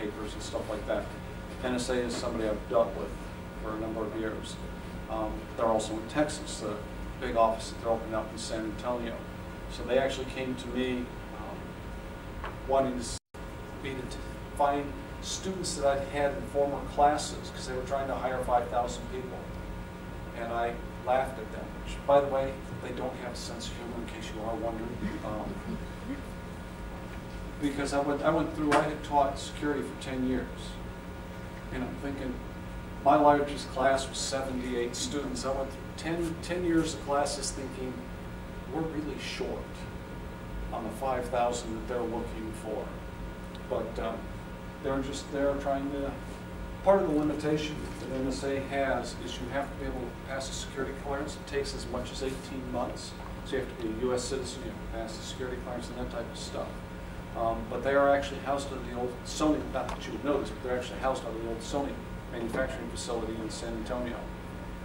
papers and stuff like that. NSA is somebody I've dealt with for a number of years. They're also in Texas, the big office that they're opening up in San Antonio. So they actually came to me wanting to find students that I'd had in former classes, because they were trying to hire 5,000 people. And I laughed at them, which, by the way, they don't have a sense of humor, in case you are wondering. Because I had taught security for 10 years. And I'm thinking, my largest class was 78 students. I went through 10 years of classes thinking, we're really short on the 5,000 that they're looking for. But they're trying to, part of the limitation that NSA has is you have to be able to pass a security clearance. It takes as much as 18 months. So you have to be a US citizen, you have to pass the security clearance and that type of stuff. But they are actually housed at the old Sony, not that you would notice, but they're actually housed at the old Sony manufacturing facility in San Antonio.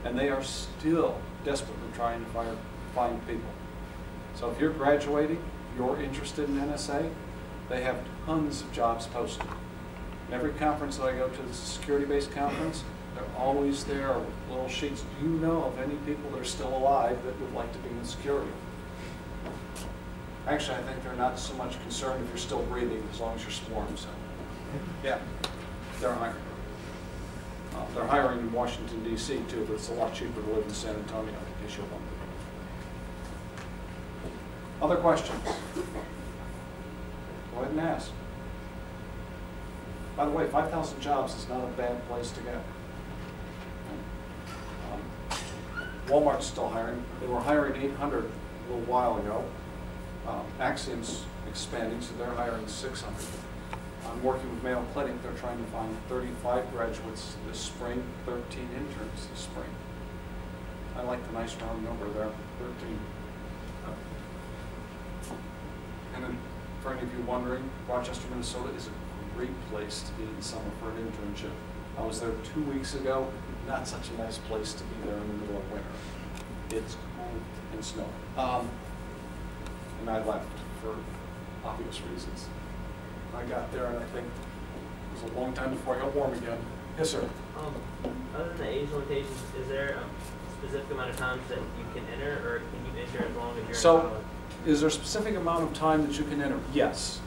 And they are still desperately trying to find people. So if you're graduating, you're interested in NSA, they have tons of jobs posted. And every conference that I go to, this is a security-based conference, they're always there with little sheets. Do you know of any people that are still alive that would like to be in security? Actually, I think they're not so much concerned if you're still breathing, as long as you're sworn. So, yeah, they're hiring. They're hiring in Washington, D.C. too, but it's a lot cheaper to live in San Antonio, in case you're wondering. Other questions? Go ahead and ask. By the way, 5,000 jobs is not a bad place to get. Walmart's still hiring. They were hiring 800 a little while ago. Axiom's expanding, so they're hiring 600. I'm working with Mayo Clinic. They're trying to find 35 graduates this spring, 13 interns this spring. I like the nice round number there, 13. And then, for any of you wondering, Rochester, Minnesota is a great place to be in summer for an internship. I was there 2 weeks ago. Not such a nice place to be there in the middle of winter. It's cold and snowy. And I left for obvious reasons. I got there, and I think it was a long time before I got warm again. Yes, sir. Other than the age limitations, is there a specific amount of times that you can enter, or can you enter as long as you're in college? Is there a specific amount of time that you can enter? Yes.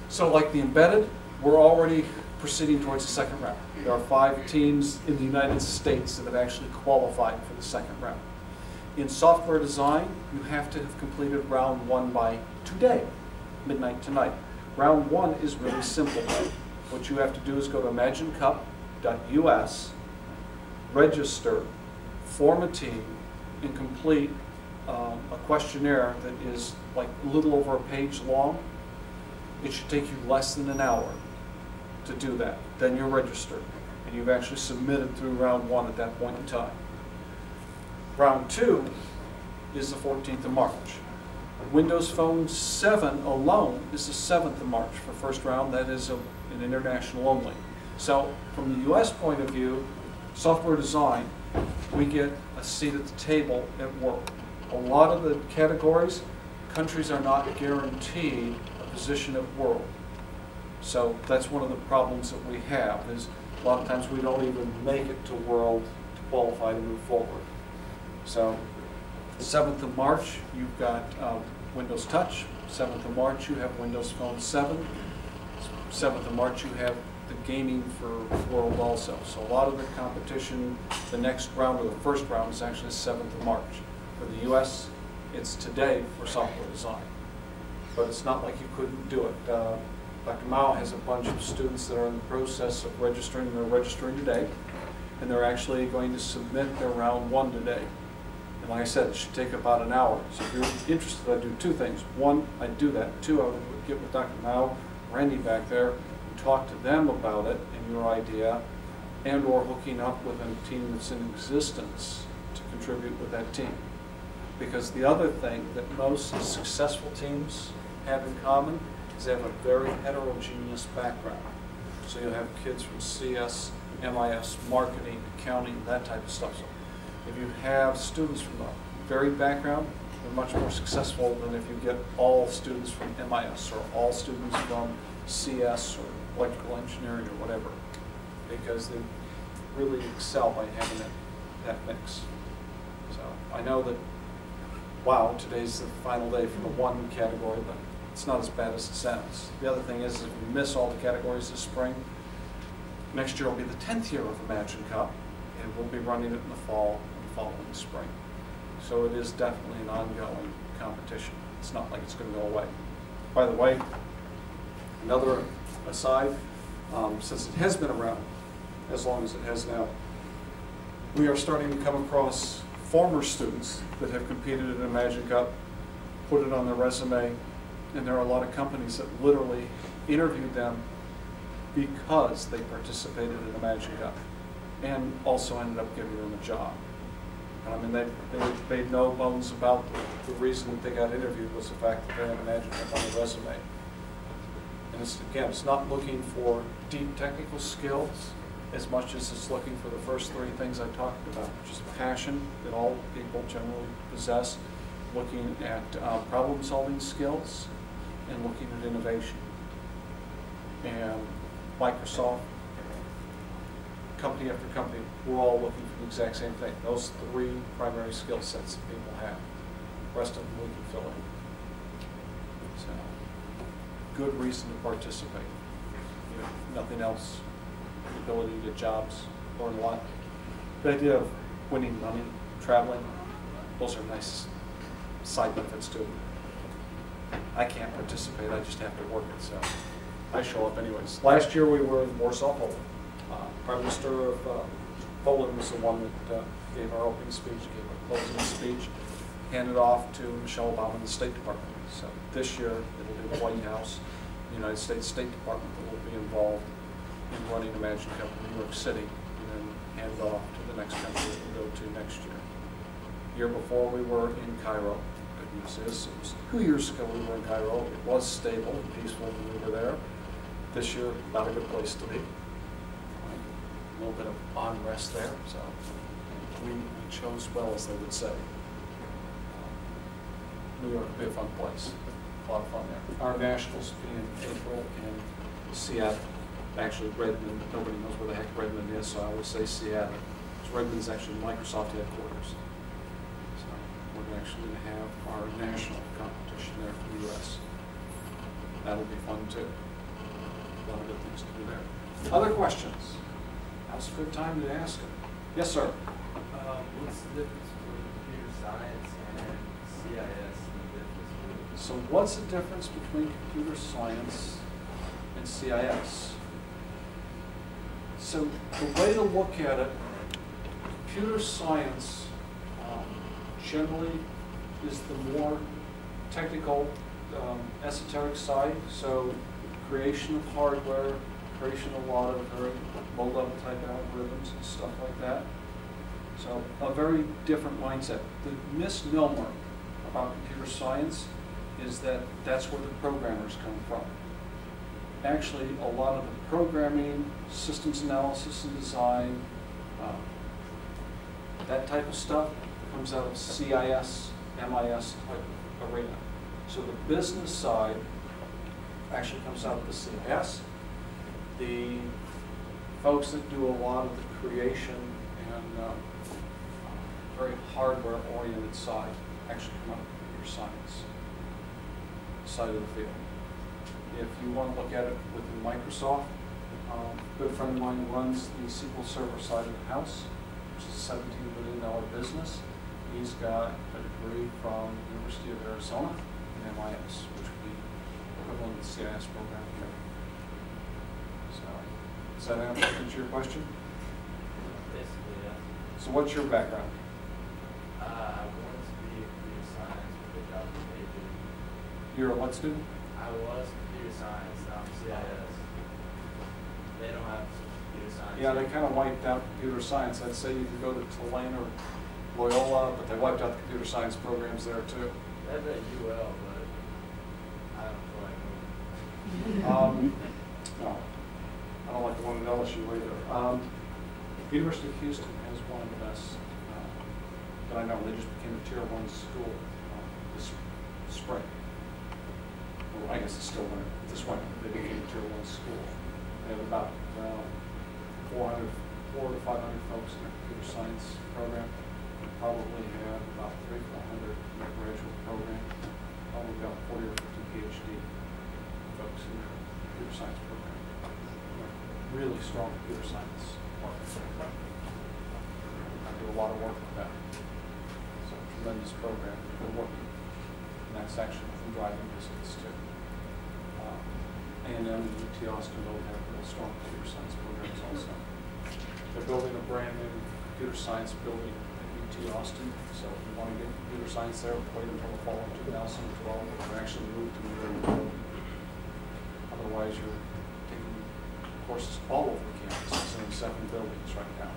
So like the embedded, we're already proceeding towards the second round. There are 5 teams in the United States that have actually qualified for the second round. In software design, you have to have completed round 1 by today, midnight tonight. Round 1 is really simple. What you have to do is go to imaginecup.us, register, form a team, and complete a questionnaire that is like a little over a page long. It should take you less than an hour to do that. Then you're registered, and you've actually submitted through round 1 at that point in time. Round 2 is the 14th of March. Windows Phone 7 alone is the 7th of March for first round. That is an international only. So from the US point of view, software design, we get a seat at the table at work. A lot of the categories, countries are not guaranteed a position at world. So that's one of the problems that we have, is a lot of times we don't even make it to world to qualify to move forward. So 7th of March, you've got Windows Touch. 7th of March, you have Windows Phone 7. 7th of March, you have the gaming for World also. So a lot of the competition, the next round or the first round is actually the 7th of March. For the US, it's today for software design. But it's not like you couldn't do it. Dr. Mao has a bunch of students that are in the process of registering, and they're registering today. And they're actually going to submit their round 1 today. And like I said, it should take about an hour. So if you're interested, I do 2 things. 1, I do that. 2, I would get with Dr. Mao, Randy back there, and talk to them about it and your idea, and or hooking up with a team that's in existence to contribute with that team. Because the other thing that most successful teams have in common is they have a very heterogeneous background. So you'll have kids from CS, MIS, marketing, accounting, that type of stuff. So if you have students from a varied background, they're much more successful than if you get all students from MIS or all students from CS or electrical engineering or whatever, because they really excel by having that mix. So I know that, wow, today's the final day for the one category, but it's not as bad as it sounds. The other thing is, if we miss all the categories this spring, next year will be the 10th year of Imagine Cup, and we'll be running it in the fall and the following spring. So it is definitely an ongoing competition. It's not like it's going to go away. By the way, another aside, since it has been around as long as it has now, we are starting to come across former students that have competed in Imagine Cup, put it on their resume, and there are a lot of companies that literally interviewed them because they participated in Imagine Cup and also ended up giving them a job. And I mean, they made no bones about the reason that they got interviewed was the fact that they had Imagine Cup on their resume. And it's, again, it's not looking for deep technical skills as much as it's looking for the first three things I talked about, which is passion that all people generally possess, looking at problem-solving skills, and looking at innovation. And Microsoft, company after company, we're all looking for the exact same thing. Those three primary skill sets that people have. The rest of them we can fill in. So, good reason to participate. You know, nothing else. The ability to get jobs, learn a lot. The idea of winning money, traveling, those are nice side benefits too. I can't participate, I just have to work it, so I show up anyways. Last year we were in Warsaw, Poland. Prime Minister of Poland was the one that gave our opening speech, gave our closing speech, handed off to Michelle Obama in the State Department. So this year it'll be the White House, the United States State Department that will be involved in running Imagine Cup in New York City, and then hand it off to the next country we'll go to next year. The year before we were in Cairo. Good news is, it was 2 years ago we were in Cairo. It was stable and peaceful when we were there. This year, not a good place to be. A little bit of unrest there, so we chose well, as they would say. New York will be a fun place. A lot of fun there. Our nationals will be in April in Seattle. Actually, Redmond, nobody knows where the heck Redmond is, so I always say Seattle. Because Redmond is actually Microsoft headquarters. So we're actually going to have our national competition there for the U.S. That'll be fun too. A lot of good things to do there. Other questions? Now's a good time to ask them. Yes, sir. What's the difference between computer science and CIS? So what's the difference between computer science and CIS? So the way to look at it, computer science generally is the more technical, esoteric side. So creation of hardware, creation of a lot of very low-level type algorithms and stuff like that. So a very different mindset. The misnomer about computer science is that that's where the programmers come from. Actually, a lot of the programming, systems analysis and design, that type of stuff comes out of CIS, MIS type arena. So the business side actually comes out of the CIS. The folks that do a lot of the creation and very hardware-oriented side actually come out of computer science side of the field. If you want to look at it within Microsoft, a good friend of mine runs the SQL Server side of the house, which is a $17 billion business. He's got a degree from the University of Arizona in MIS, which would be equivalent to the CIS program here. So, does that answer your question? Basically, yeah. So what's your background? I wanted to be a computer science with a job in major. You're a what student? I was computer science, now I'm CIS. They don't have computer science. Yeah, they kind of wiped out computer science. I'd say you could go to Tulane or Loyola, but they wiped out the computer science programs there too. They have at UL, but I don't feel like moving. No, I don't like the one at LSU either. University of Houston has one of the best, but I know they just became a Tier 1 school this spring. I guess it's still winter. This winter, they became a Tier 1 school. They have about 400 to 500 folks in their computer science program. We probably have about 300 to 400 in their graduate program. Probably about 40 or 50 PhD folks in their computer science program. Really strong computer science department. I do a lot of work with that. It's a tremendous program. We're working in that section from driving distance too. A&M and UT Austin both have real strong computer science programs also. They're building a brand new computer science building at UT Austin. So if you want to get computer science there, wait until the fall of 2012 or actually move to the new building. Otherwise, you're taking courses all over the campus. There's only 7 buildings right now.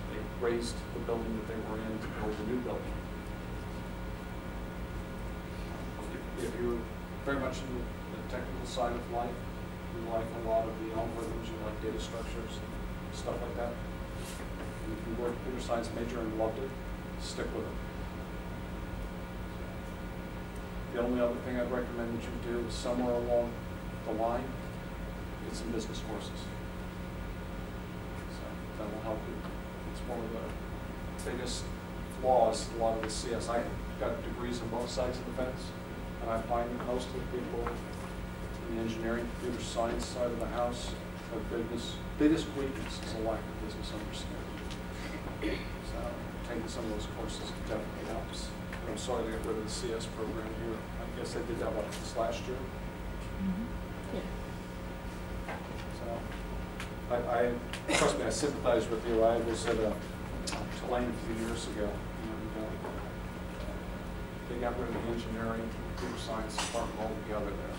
They raised the building that they were in to build a new building. If you're very much in the technical side of life, you like a lot of the algorithms, you like data structures, and stuff like that. If you were a computer science major and loved it, stick with it. The only other thing I'd recommend that you do is somewhere along the line, get some business courses. So that will help you. It's one of the biggest flaws in a lot of the CS. I got degrees on both sides of the fence. And I find that most of the people in the engineering, computer science side of the house, their biggest weakness is a lack of business understanding. So taking some of those courses definitely helps. And I'm sorry to get rid of the CS program here. I guess they did that, what, this last year? Yeah. So trust me, I sympathize with you. I was at Tulane a few years ago. They got rid of the engineering, computer science department altogether there.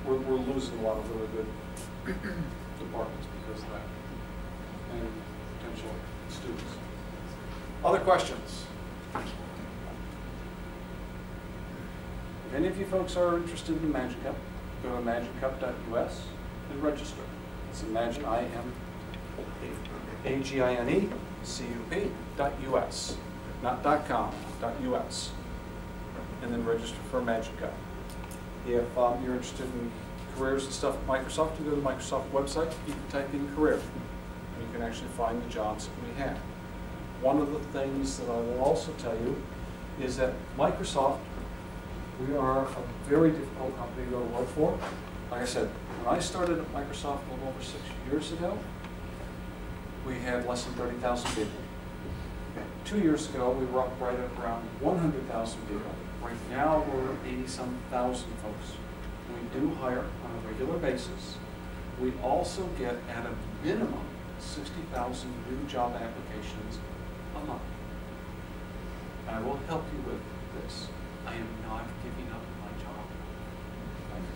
We're losing a lot of really good departments because of that, and potential students. Other questions? If any of you folks are interested in Imagine Cup, go to imaginecup.us and register. It's Imagine, IMAGINECUP.us, not .com, .us, and then register for Imagine Cup. If you're interested in careers and stuff at Microsoft, you go to the Microsoft website, you can type in career, and you can actually find the jobs that we have. One of the things that I will also tell you is that Microsoft, we are a very difficult company to go to work for. Like I said, when I started at Microsoft a little over 6 years ago, we had less than 30,000 people. 2 years ago, we were up right at around 100,000 people. Right now, we're 80-some thousand folks. We do hire on a regular basis. We also get, at a minimum, 60,000 new job applications a month. And I will help you with this. I am not giving up my job.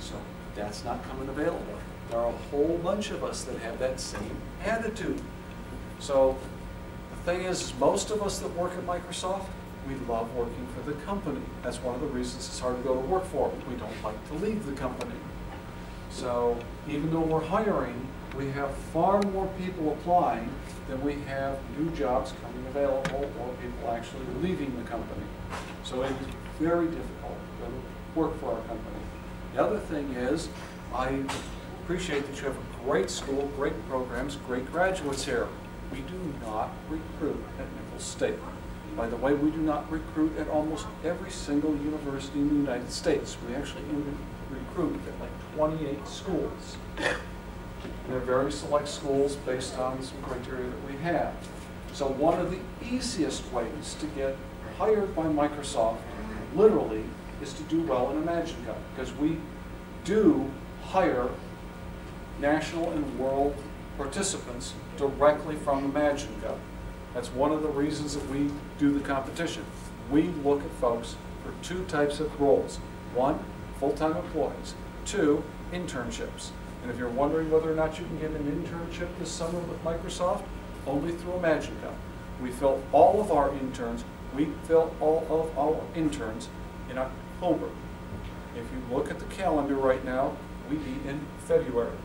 So that's not coming available. There are a whole bunch of us that have that same attitude. So the thing is, most of us that work at Microsoft, we love working for the company. That's one of the reasons it's hard to go to work for. We don't like to leave the company. So even though we're hiring, we have far more people applying than we have new jobs coming available or people actually leaving the company. So it's very difficult to work for our company. The other thing is, I appreciate that you have a great school, great programs, great graduates here. We do not recruit at Nicholls State. By the way, we do not recruit at almost every single university in the United States. We actually recruit at like 28 schools. And they're very select schools based on some criteria that we have. So one of the easiest ways to get hired by Microsoft, literally, is to do well in Imagine Cup, because we do hire national and world participants directly from Imagine Cup. That's one of the reasons that we do the competition. We look at folks for 2 types of roles. 1, full-time employees. 2, internships. And if you're wondering whether or not you can get an internship this summer with Microsoft, only through Imagine Cup. We fill all of our interns, we fill all of our interns in October. If you look at the calendar right now, we meet in February.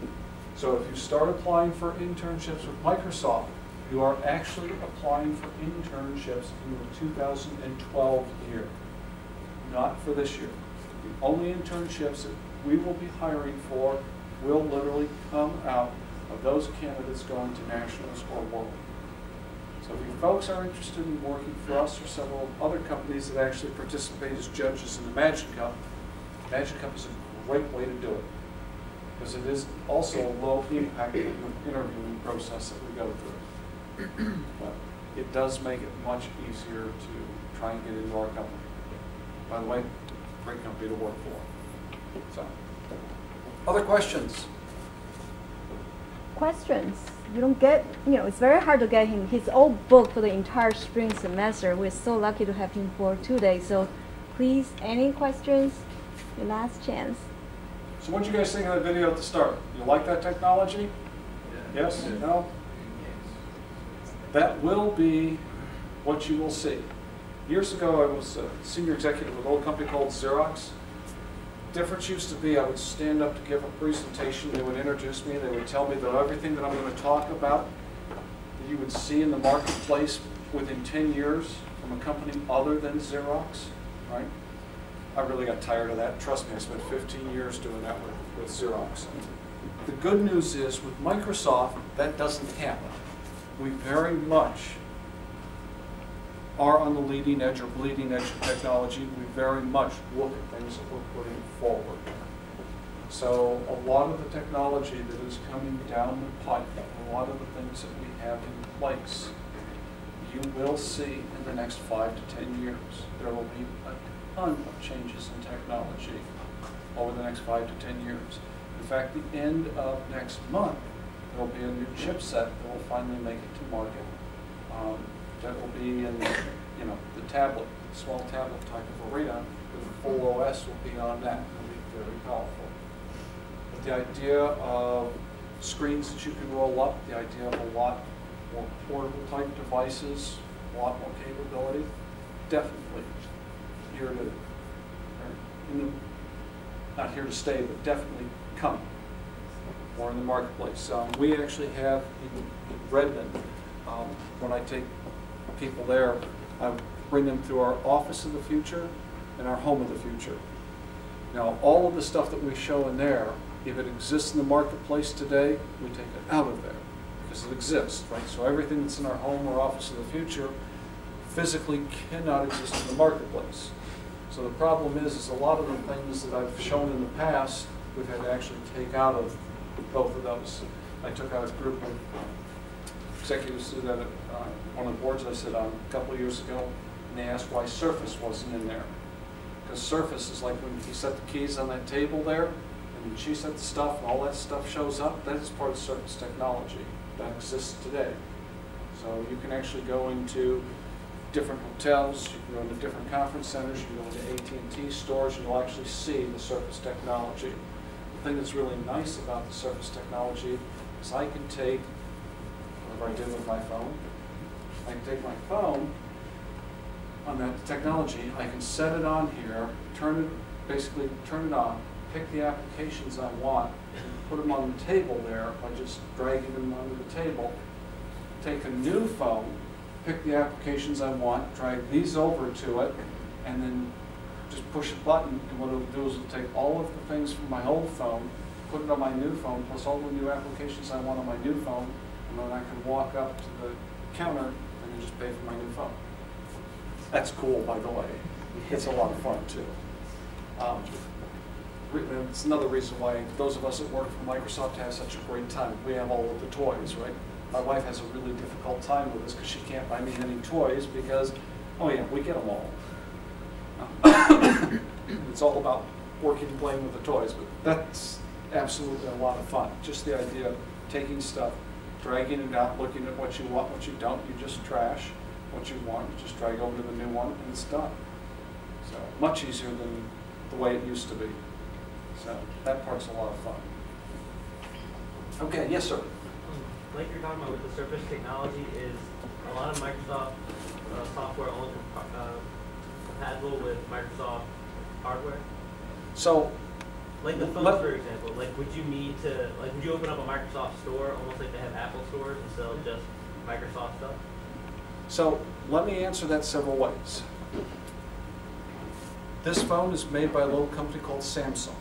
So if you start applying for internships with Microsoft, You are actually applying for internships in the 2012 year, not for this year. The only internships that we will be hiring for will literally come out of those candidates going to nationals or world. So if you folks are interested in working for us or several other companies that actually participate as judges in the Magic Cup is a great way to do it, because it is also a low impact interviewing process that we go through. But it does make it much easier to try and get into our company. By the way, great company to work for. So, other questions? Questions? You don't get, it's very hard to get him. He's all booked for the entire spring semester. We're so lucky to have him for 2 days. So please, any questions? Your last chance. So what did you guys think of that video at the start? You like that technology? Yeah. Yes? No? That will be what you will see. Years ago, I was a senior executive with a little company called Xerox. Difference used to be I would stand up to give a presentation, they would introduce me, they would tell me that everything that I'm going to talk about that you would see in the marketplace within 10 years from a company other than Xerox, right? I really got tired of that. Trust me, I spent 15 years doing that with Xerox. The good news is with Microsoft, that doesn't happen. We very much are on the leading edge or bleeding edge of technology. We very much look at things that we're putting forward. So a lot of the technology that is coming down the pipe, a lot of the things that we have in place, you will see in the next 5 to 10 years. There will be a ton of changes in technology over the next 5 to 10 years. In fact, the end of next month, there will be a new chipset that will finally make it to market. That will be in the tablet, small tablet type of arena, with the full OS will be on that. It will be very powerful. But the idea of screens that you can roll up, the idea of a lot more portable type devices, a lot more capability, definitely here to, not here to stay, but definitely coming more in the marketplace. We actually have in Redmond, when I take people there, I bring them through our office of the future and our home of the future. Now, all of the stuff that we show in there, if it exists in the marketplace today, we take it out of there because it exists, right? So everything that's in our home or office of the future physically cannot exist in the marketplace. So the problem is a lot of the things that I've shown in the past, we've had to actually take out of both of those. I took out a group of executives that one of the boards I sit on a couple of years ago, and they asked why Surface wasn't in there. Because Surface is like when you set the keys on that table there, and she set the stuff, and all that stuff shows up. That is part of Surface technology that exists today. So you can actually go into different hotels, you can go into different conference centers, you can go into AT&T stores, and you'll actually see the Surface technology. The thing that's really nice about the Surface technology is I can take I did with my phone. I can take my phone on that technology, I can set it on here, basically turn it on, pick the applications I want, put them on the table there by just dragging them onto the table, take a new phone, pick the applications I want, drag these over to it, and then just push a button, and what it'll do is it'll take all of the things from my old phone, put it on my new phone, plus all the new applications I want on my new phone, and then I can walk up to the counter and then just pay for my new phone. That's cool, by the way. It's a lot of fun, too. It's another reason why those of us that work for Microsoft have such a great time. We have all of the toys, right? My wife has a really difficult time with this because she can't buy me any toys because, oh yeah, we get them all. It's all about working and playing with the toys, but that's absolutely a lot of fun. Just the idea of taking stuff, dragging it out, looking at what you want, what you don't, you just trash. What you want, you just drag over to the new one, and it's done. So much easier than the way it used to be. So that part's a lot of fun. Okay, yes, sir. Like you're talking about with the Surface technology, is a lot of Microsoft software only compatible with Microsoft hardware? So, like the phones, for example, like would you need to, like would you open up a Microsoft store, almost like they have Apple stores, and sell just Microsoft stuff? So let me answer that several ways. This phone is made by a little company called Samsung.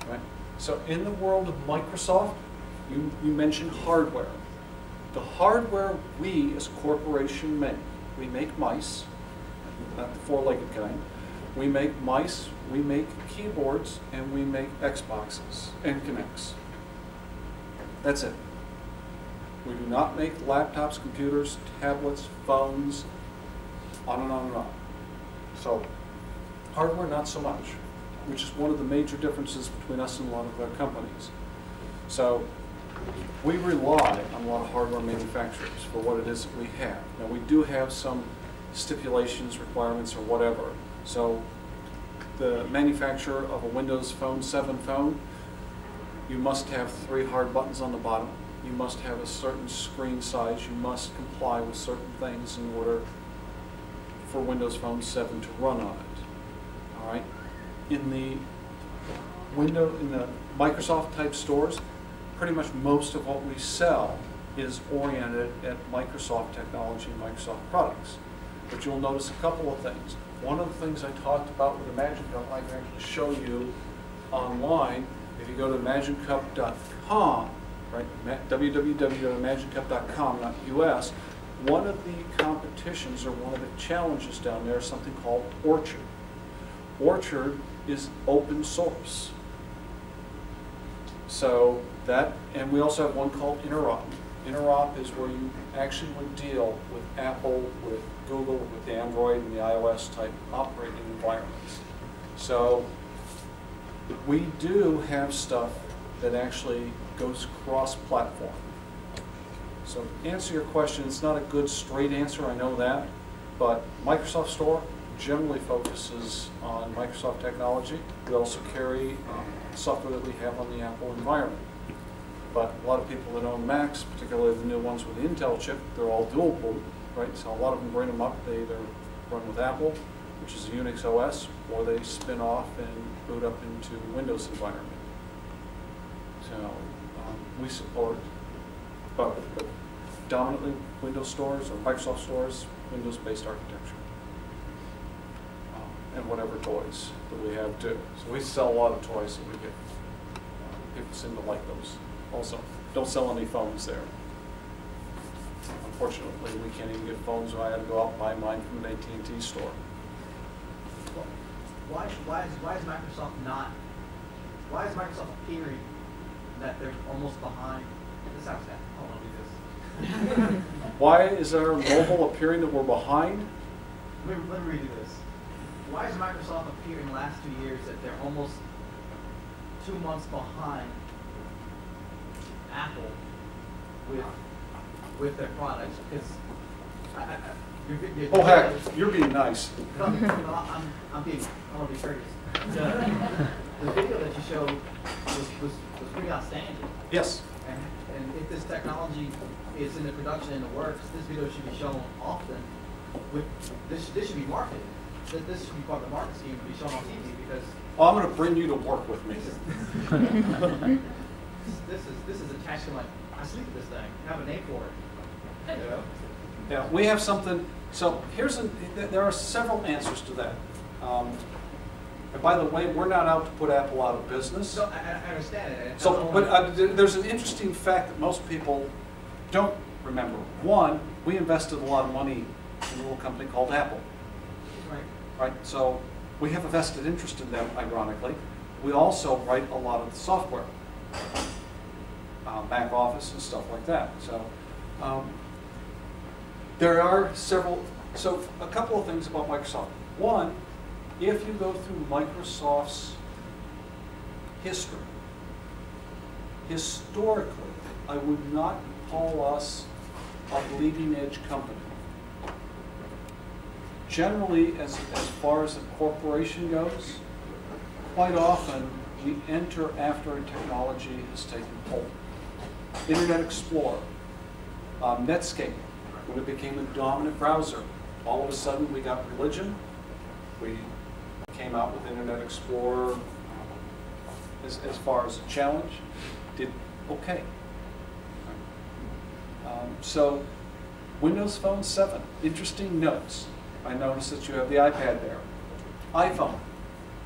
Right? So in the world of Microsoft, you mentioned hardware. The hardware we as a corporation make, we make mice, not the four-legged kind. We make mice, we make keyboards, and we make Xboxes and Kinects. That's it. We do not make laptops, computers, tablets, phones, on and on and on. So hardware, not so much, which is one of the major differences between us and a lot of other companies. So we rely on a lot of hardware manufacturers for what it is that we have. Now we do have some stipulations, requirements, or whatever. So the manufacturer of a Windows Phone 7 phone, you must have 3 hard buttons on the bottom. You must have a certain screen size. You must comply with certain things in order for Windows Phone 7 to run on it. All right. In the Microsoft type stores, pretty much most of what we sell is oriented at Microsoft technology and Microsoft products. But you'll notice a couple of things. One of the things I talked about with the Magic Cup, I can actually show you online. If you go to magiccup.com, right, www.magiccup.com, not US, one of the competitions or one of the challenges down there is something called Orchard. Orchard is open source. So that, and we also have one called Interop. Interop is where you actually would deal with Apple, with Google, with the Android and the iOS type operating environments. So we do have stuff that actually goes cross-platform. So to answer your question, it's not a good straight answer, I know that, but Microsoft Store generally focuses on Microsoft technology. We also carry software that we have on the Apple environment. But a lot of people that own Macs, particularly the new ones with the Intel chip, they're all dual boot, right? So a lot of them bring them up, they either run with Apple, which is a Unix OS, or they spin off and boot up into Windows environment. So we support both, but dominantly Windows stores or Microsoft stores, Windows-based architecture. And whatever toys that we have too. So we sell a lot of toys that we get. People seem to like those. Also, don't sell any phones there. Unfortunately, we can't even get phones, so I had to go out and buy mine from an AT&T store. Why is Microsoft appearing that they're almost behind? This sounds bad. I don't want to do this. Why is our mobile appearing that we're behind? Let me redo this. Why is Microsoft appearing in the last 2 years that they're almost 2 months behind Apple with their products? Because Oh heck, you're being nice. I'm being, I want to be courteous. The video that you showed was pretty outstanding. Yes. And if this technology is in the production and the works, this video should be shown often. This should be marketed. This should be part of the market scheme to be shown on TV because. Oh, I'm going to bring you to work with me. This is attached to my. I sleep with this thing. I have a name for it. You know? Yeah, we have something. So there are several answers to that. And by the way, we're not out to put Apple out of business. No, I understand it. So, but there's an interesting fact that most people don't remember. One, we invested a lot of money in a little company called Apple. Right. Right. So we have a vested interest in them. Ironically, we also write a lot of the software, back office and stuff like that. So. There are several, so a couple of things about Microsoft. One, if you go through Microsoft's history, historically, I would not call us a bleeding edge company. Generally, as far as the corporation goes, quite often we enter after a technology has taken hold. Internet Explorer, Netscape, when it became a dominant browser, all of a sudden we got religion. We came out with Internet Explorer as far as a challenge, did okay. So Windows Phone 7, interesting notes. I noticed that you have the iPad there. iPhone.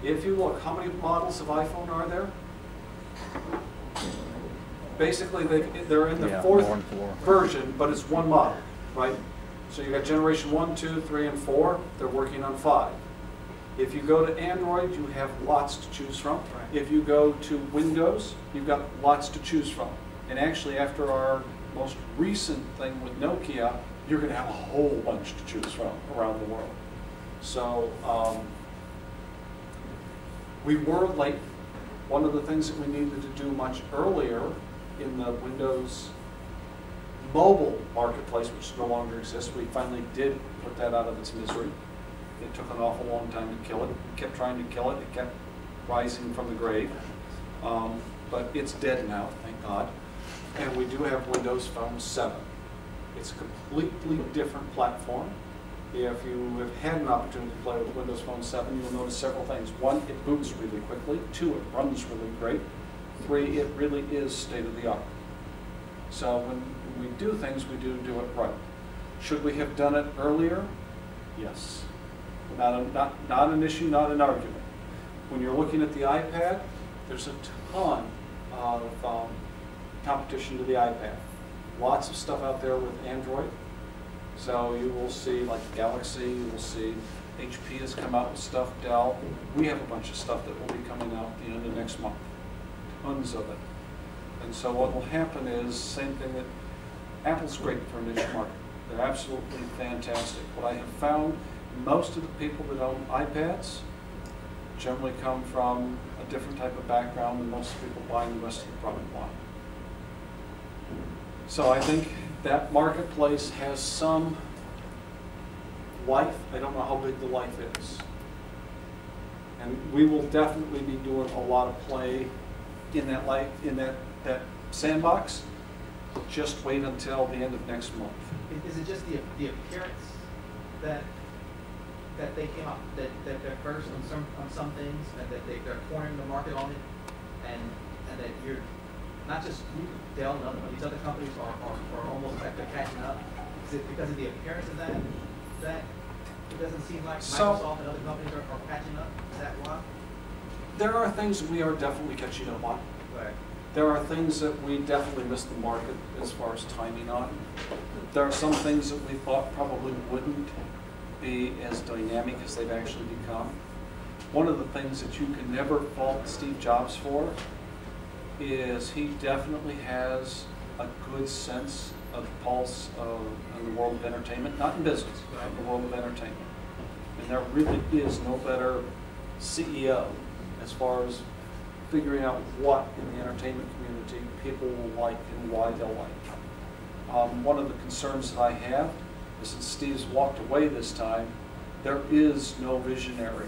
If you look, how many models of iPhone are there? Basically, they're in the fourth version, but it's one model, right? So you got generation 1, 2, 3, and 4. They're working on 5. If you go to Android, you have lots to choose from. If you go to Windows, you've got lots to choose from. And actually, after our most recent thing with Nokia, you're going to have a whole bunch to choose from around the world. So we were late. One of the things that we needed to do much earlier in the Windows mobile marketplace, which no longer exists, we finally did put that out of its misery. It took an awful long time to kill it. We kept trying to kill it. It kept rising from the grave. But it's dead now, thank God. And we do have Windows Phone 7. It's a completely different platform. If you have had an opportunity to play with Windows Phone 7, you'll notice several things. 1, it boots really quickly. 2, it runs really great. 3, it really is state-of-the-art. So when we do things, we do it right. Should we have done it earlier? Yes. Not an issue, not an argument. When you're looking at the iPad, there's a ton of competition to the iPad. Lots of stuff out there with Android. So you will see like Galaxy, you will see HP has come out with stuff, Dell. We have a bunch of stuff that will be coming out at the end of next month. Tons of it. And so what will happen is, same thing that Apple's great for a niche market. They're absolutely fantastic. What I have found, most of the people that own iPads generally come from a different type of background than most people buying the rest of the product line. So I think that marketplace has some life. I don't know how big the life is. And we will definitely be doing a lot of play in that life, in that sandbox. Just wait until the end of next month. Is it just the appearance that they came up that they're first on some things, and that they're cornering the market on it, and that you're not just Dell and other, but these other companies are almost like they're catching up? Is it because of the appearance of that it doesn't seem like Microsoft and other companies are catching up? Is that why? There are things that we are definitely catching up on. Right. There are things that we definitely missed the market as far as timing on. There are some things that we thought probably wouldn't be as dynamic as they've actually become. One of the things that you can never fault Steve Jobs for is he definitely has a good sense of the pulse in the world of entertainment, not in business, but in the world of entertainment. And there really is no better CEO as far as figuring out what in the entertainment community people will like and why they'll like. One of the concerns that I have is since Steve's walked away this time, there is no visionary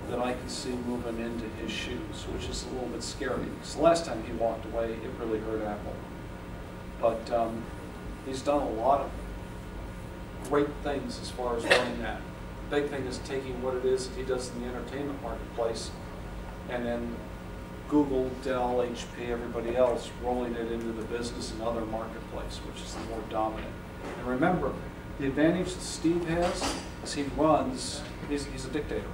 that I can see moving into his shoes, which is a little bit scary. Because the last time he walked away, it really hurt Apple. But he's done a lot of great things as far as running that. The big thing is taking what it is that he does in the entertainment marketplace, and then Google, Dell, HP, everybody else rolling it into the business and other marketplace, which is the more dominant. And remember, the advantage that Steve has is he runs, he's a dictator.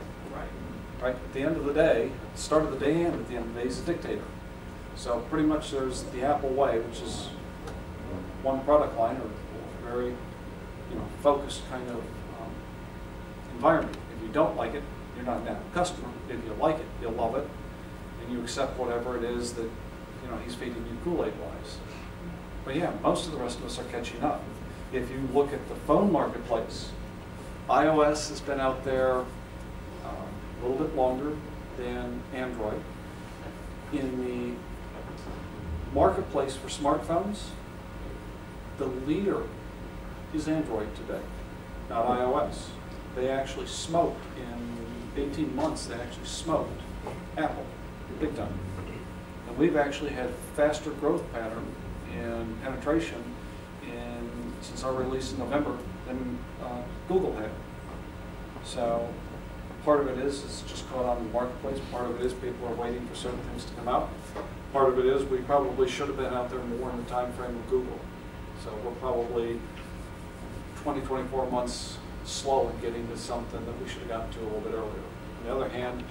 Right? At the end of the day, at the start of the day and at the end of the day, he's a dictator. So pretty much there's the Apple way, which is one product line or very focused kind of environment. If you don't like it, you're not an Apple customer. If you like it, you'll love it. And you accept whatever it is that he's feeding you Kool-Aid wise. But yeah, most of the rest of us are catching up. If you look at the phone marketplace, iOS has been out there a little bit longer than Android. In the marketplace for smartphones, the leader is Android today, not iOS. They actually smoked in 18 months, they actually smoked Apple, big time. And we've actually had faster growth pattern in penetration since our release in November than Google had. So part of it is it's just caught on the marketplace. Part of it is people are waiting for certain things to come out. Part of it is we probably should have been out there more in the time frame of Google. So we're probably 24 months slow in getting to something that we should have gotten to a little bit earlier. On the other hand,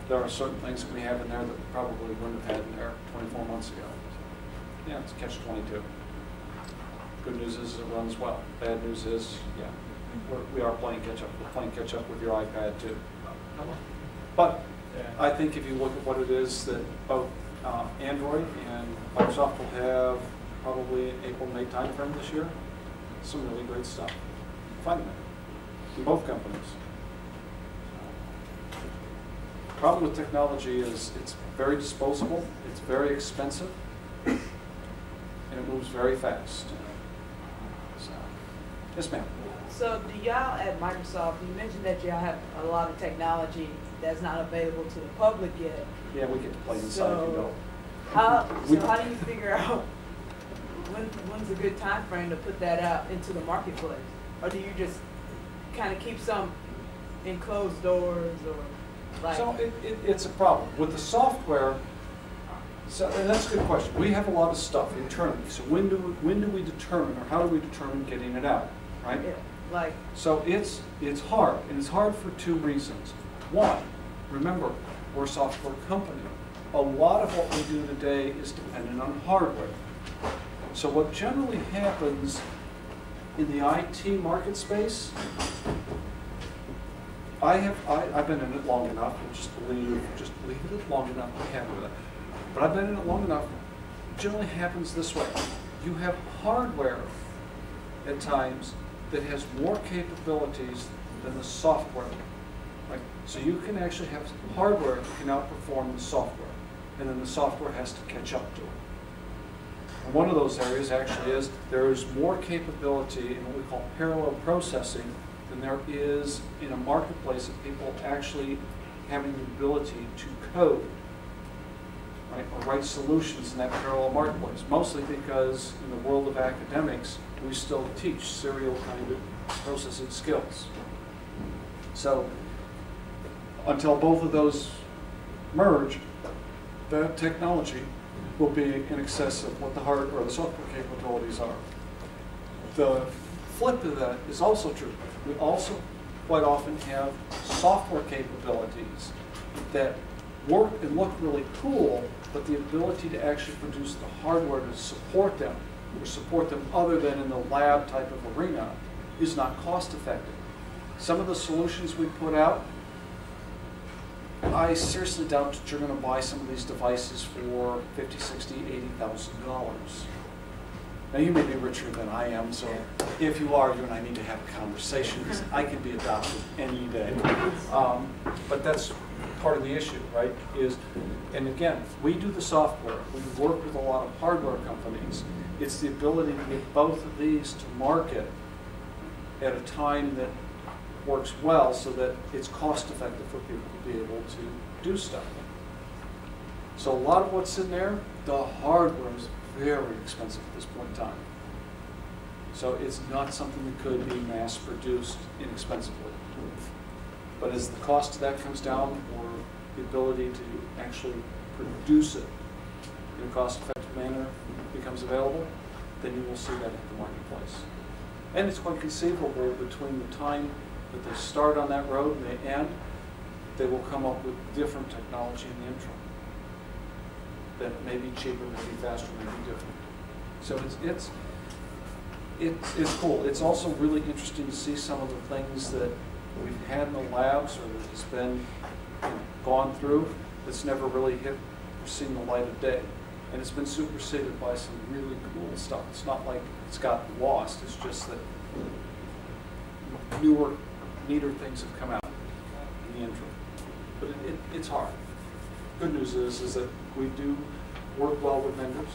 there are certain things that we have in there that we probably wouldn't have had in there 24 months ago. So, yeah, it's catch-22. Good news is it runs well. Bad news is, yeah, we are playing catch-up. We're playing catch-up with your iPad too. But I think if you look at what it is that both Android and Microsoft will have probably in April-May timeframe this year, some really great stuff. Finding it in both companies. The problem with technology is it's very disposable, it's very expensive, and it moves very fast. So, yes, ma'am. So do y'all at Microsoft, you mentioned that y'all have a lot of technology that's not available to the public yet. Yeah, we get to play inside, you know. How do you figure out when's a good time frame to put that out into the marketplace? Or do you just kind of keep some in closed doors or like? So it's a problem. With the software, so, and that's a good question. We have a lot of stuff internally. So when do we determine, or how do we determine getting it out, right? Yeah, like. So it's hard, and it's hard for two reasons. One, remember, we're a software company. A lot of what we do today is dependent on hardware. So what generally happens in the IT market space, I've been in it long enough, and just leave it long enough, I'm happy with it. But I've been in it long enough, it generally happens this way. You have hardware at times that has more capabilities than the software. Right? So you can actually have hardware that can outperform the software, and then the software has to catch up to it. And one of those areas actually is there is more capability in what we call parallel processing than there is in a marketplace of people actually having the ability to code, right, or write solutions in that parallel marketplace. Mostly because in the world of academics, we still teach serial kind of processing skills. So until both of those merge, the technology will be in excess of what the hard or the software capabilities are. The flip of that is also true. We also quite often have software capabilities that work and look really cool, but the ability to actually produce the hardware to support them, or support them other than in the lab type of arena, is not cost effective. Some of the solutions we put out, I seriously doubt that you're going to buy some of these devices for $50,000, $60,000, $80,000. Now you may be richer than I am, so if you are, you and I need to have a conversation, because I can be adopted any day. But that's part of the issue, right? And again, we do the software. We work with a lot of hardware companies. It's the ability to get both of these to market at a time that works well, so that it's cost effective for people to be able to do stuff. So a lot of what's in there, the hardware is very expensive at this point in time. So it's not something that could be mass produced inexpensively. But as the cost of that comes down, or the ability to actually produce it in a cost effective manner becomes available, then you will see that in the marketplace. And it's quite conceivable between the time that they start on that road and they end, they will come up with different technology in the interim that may be cheaper, may be faster, may be different. So it's cool. It's also really interesting to see some of the things that we've had in the labs, or that has been gone through, that's never really hit or seen the light of day. And it's been superseded by some really cool stuff. It's not like it's gotten lost. It's just that newer, neater things have come out in the interim. But it's hard. Good news is that we do work well with vendors.